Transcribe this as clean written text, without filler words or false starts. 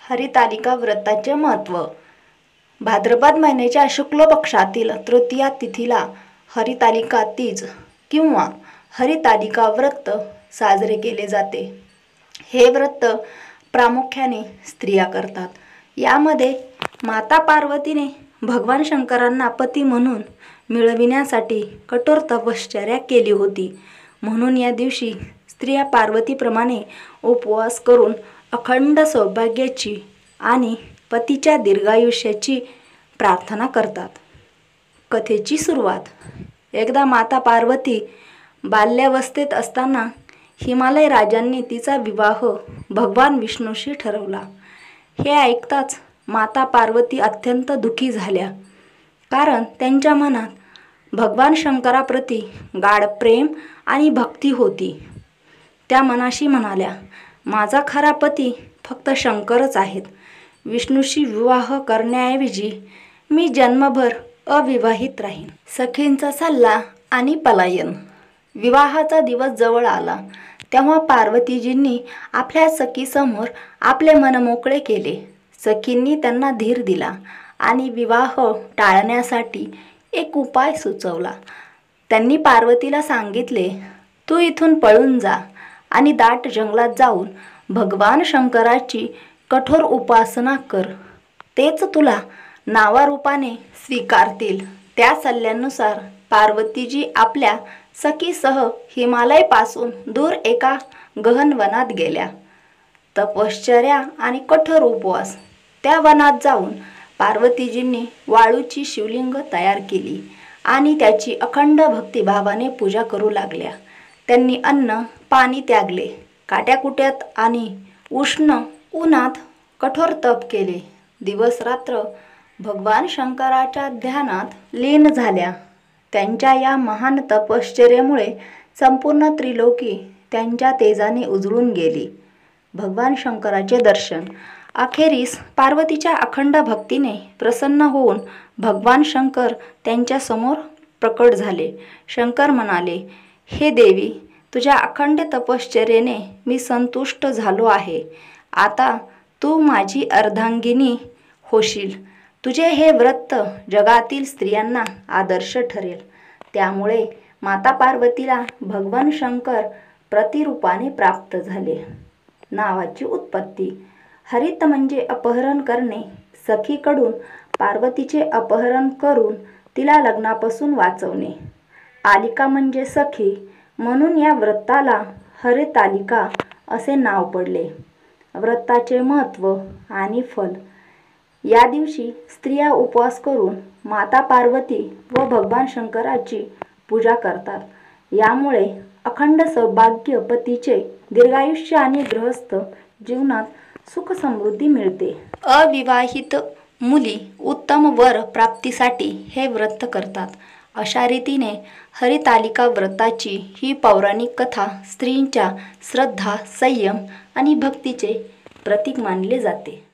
हरितालिका व्रताचे महत्त्व. भाद्रपद महिन्याच्या शुक्ल पक्षातील तृतीया तिथीला हरितालिका तीज किंवा हरितालिका व्रत साजरे केले जाते. हे व्रत प्रामुख्याने स्त्रिया करतात. यामध्ये माता पार्वतीने भगवान शंकरांना पती म्हणून मिळविण्यासाठी कठोर तपश्चर्या केली होती. म्हणून या दिवशी स्त्रिया पार्वतीप्रमाणे उपवास करून अखंड सौभाग्याची आणि पतीच्या दीर्घायुष्याची प्रार्थना करतात. कथेची सुरुवात. एकदा माता पार्वती बाल्यावस्थेत असताना हिमालय राजांनी तिचा विवाह भगवान विष्णूशी ठरवला. हे ऐकताच माता पार्वती अत्यंत दुःखी झाल्या, कारण त्यांच्या मनात भगवान शंकराप्रती गाढ प्रेम आणि भक्ती होती. त्या मनाशी म्हणाल्या, माझा खरा पती फक्त शंकरच आहेत. विष्णूशी विवाह करण्याऐवजी मी जन्मभर अविवाहित राहीन. सखींचा सल्ला आणि पलायन. विवाहाचा दिवस जवळ आला तेव्हा पार्वतीजींनी आपल्या सखीसमोर आपले मन मोकळे केले. सखींनी त्यांना धीर दिला आणि विवाह टाळण्यासाठी एक उपाय सुचवला. त्यांनी पार्वतीला सांगितले, तू इथून पळून जा आणि दाट जंगलात जाऊन भगवान शंकराची कठोर उपासना कर. तेच तुला नावारूपाने स्वीकारतील. त्या सल्ल्यानुसार पार्वतीजी आपल्या सखीसह हिमालयापासून दूर एका गहन वनात गेल्या. तपश्चर्या आणि कठोर उपवास. त्या वनात जाऊन पार्वतीजींनी वाळूची शिवलिंग तयार केली आणि त्याची अखंड भक्तिभावाने पूजा करू लागल्या. त्यांनी अन्न पाणी त्यागले. काट्याकुट्यात आणि उष्ण उन्हात कठोर तप केले. दिवस रात्र भगवान शंकराच्या ध्यानात लीन झाल्या. त्यांच्या या महान तपश्चर्येमुळे संपूर्ण त्रिलोकी त्यांच्या तेजाने उजळून गेली. भगवान शंकराचे दर्शन. अखेरीस पार्वतीच्या अखंड भक्तीने प्रसन्न होऊन भगवान शंकर त्यांच्या समोर प्रकट झाले. शंकर म्हणाले, हे देवी, तुझ्या अखंड तपश्चर्येने मी संतुष्ट झालो आहे. आता तू माझी अर्धांगिनी होशील. तुझे हे व्रत जगातील स्त्रियांना आदर्श ठरेल. त्यामुळे माता पार्वतीला भगवान शंकर प्रतिरूपाने प्राप्त झाले. नावाची उत्पत्ती. हरित म्हणजे अपहरण करणे. सखीकडून पार्वतीचे अपहरण करून तिला लग्नापासून वाचवणे. आलिका म्हणजे सखी, म्हणून या व्रताला हरितालिका असे नाव पडले. व्रताचे महत्त्व आणि फल. या दिवशी स्त्रिया उपवास करून माता पार्वती व भगवान शंकराची पूजा करतात. यामुळे अखंड सौभाग्य, पतीचे दीर्घायुष्य आणि गृहस्थ जीवनात सुख समृद्धी मिळते. अविवाहित मुली उत्तम वर प्राप्तीसाठी हे व्रत करतात. अशा रीतीने हरितालिका व्रताची ही पौराणिक कथा स्त्रींच्या श्रद्धा, संयम आणि भक्तीचे प्रतीक मानले जाते.